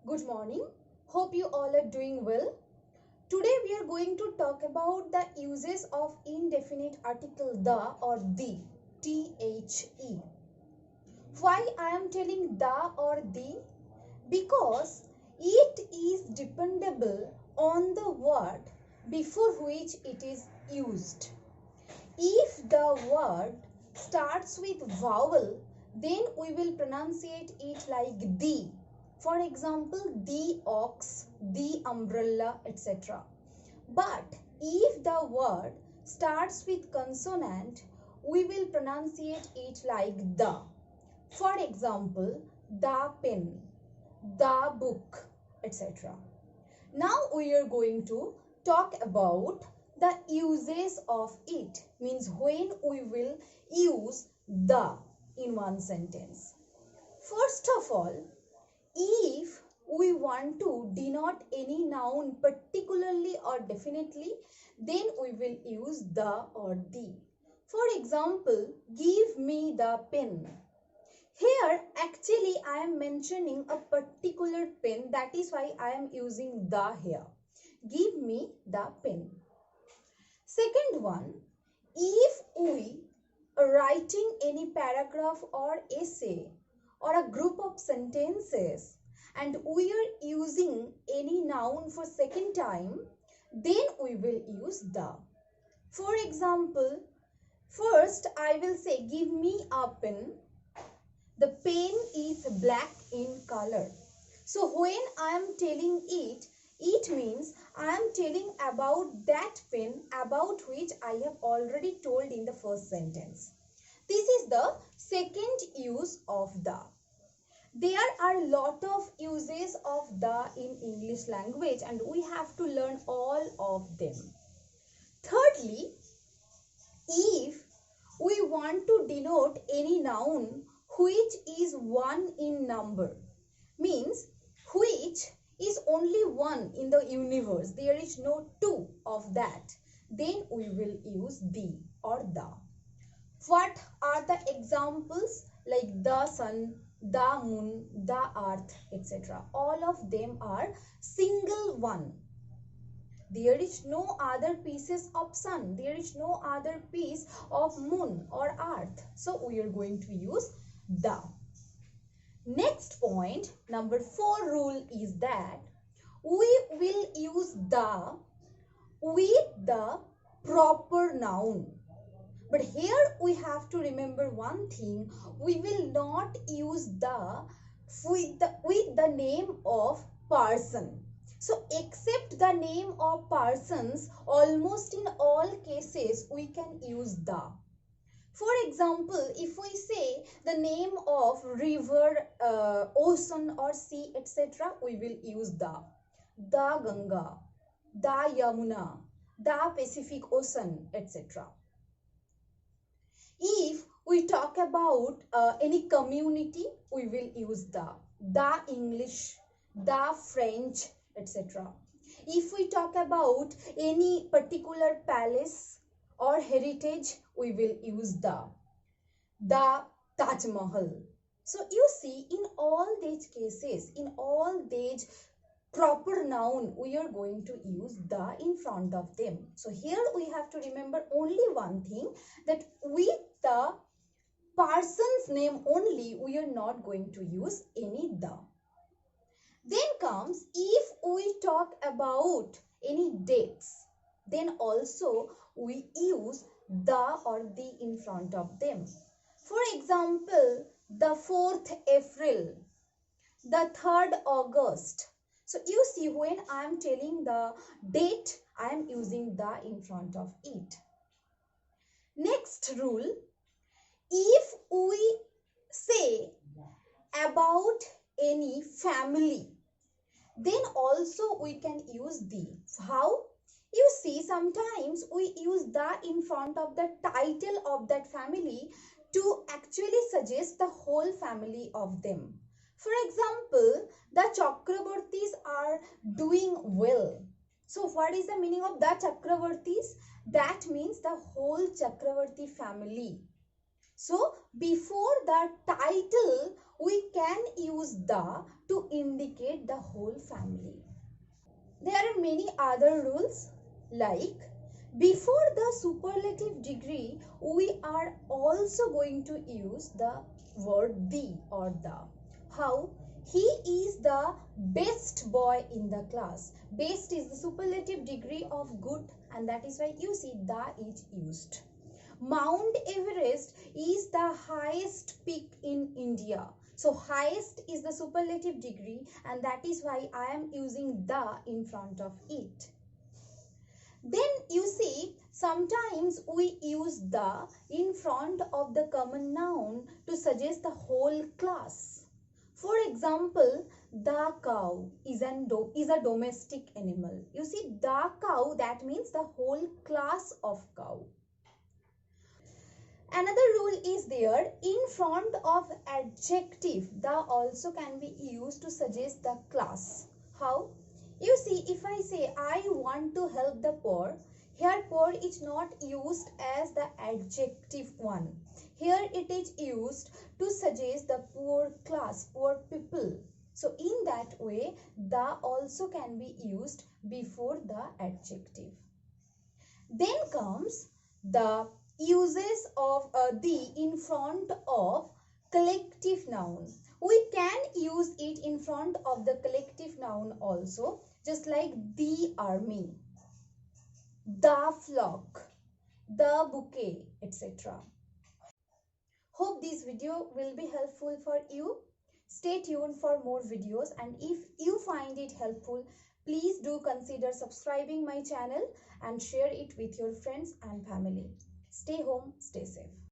Good morning. Hope you all are doing well. Today we are going to talk about the uses of indefinite article the or the, the. Why I am telling the or the? Because it is dependable on the word before which it is used. If the word starts with vowel, then we will pronunciate it like the. For example, the ox, the umbrella, etc. But if the word starts with consonant, we will pronunciate it like the. For example, the pen, the book, etc. Now we are going to talk about the uses of it, means when we will use the in one sentence. First of all, if we want to denote any noun particularly or definitely, then we will use the or the. For example, give me the pen. Here actually I am mentioning a particular pen, that is why I am using the here. Give me the pen. Second one, if we are writing any paragraph or essay or a group of sentences and we are using any noun for second time, then we will use the. For example, first I will say give me a pen. The pen is black in color. So when I am telling it, it means I am telling about that pen about which I have already told in the first sentence. This is the second use of the. There are a lot of uses of the in English language and we have to learn all of them. Thirdly, if we want to denote any noun which is one in number, means which is only one in the universe, there is no two of that, then we will use the or the. What are the examples? Like the sun, the moon, the earth, etc. All of them are single one. There is no other pieces of sun, there is no other piece of moon or earth, so we are going to use the. Next point, number 4 rule is that we will use the with the proper noun. But here we have to remember one thing, we will not use the with the name of person. So except the name of persons, almost in all cases we can use the. For example, if we say the name of river, ocean or sea, etc., we will use the. The Ganga, the Yamuna, the Pacific Ocean, etc. If we talk about any community, we will use the English, the French, etc. If we talk about any particular palace or heritage, we will use the Taj Mahal. So you see, in all these cases, in all these proper noun, we are going to use the in front of them. So here we have to remember only one thing, that with the person's name only, we are not going to use any the. Then comes, if we talk about any dates, then also we use the or the in front of them. For example, the 4th April, the 3rd August. So you see, when I am telling the date, I am using the in front of it. Next rule, if we say about any family, then also we can use the. How? You see, sometimes we use the in front of the title of that family to actually suggest the whole family of them. For example, the Chakravartis are doing well. So what is the meaning of the Chakravartis? That means the whole Chakravarti family. So before the title, we can use the to indicate the whole family. There are many other rules like before the superlative degree, we are also going to use the word the or the. How? He is the best boy in the class. Best is the superlative degree of good, and that is why you see the is used. Mount Everest is the highest peak in India. So highest is the superlative degree, and that is why I am using the in front of it. Then you see, sometimes we use the in front of the common noun to suggest the whole class. For example, the cow is a domestic animal. You see, the cow, that means the whole class of cow. Another rule is there, in front of adjective, the also can be used to suggest the class. How? You see, if I say I want to help the poor, here poor is not used as the adjective one. Here it is used to suggest the poor class, poor people. So in that way, the also can be used before the adjective. Then comes the uses of the in front of collective noun. We can use it in front of the collective noun also, just like the army, the flock, the bouquet, etc. Hope this video will be helpful for you. Stay tuned for more videos, and if you find it helpful, please do consider subscribing my channel and share it with your friends and family. Stay home, stay safe.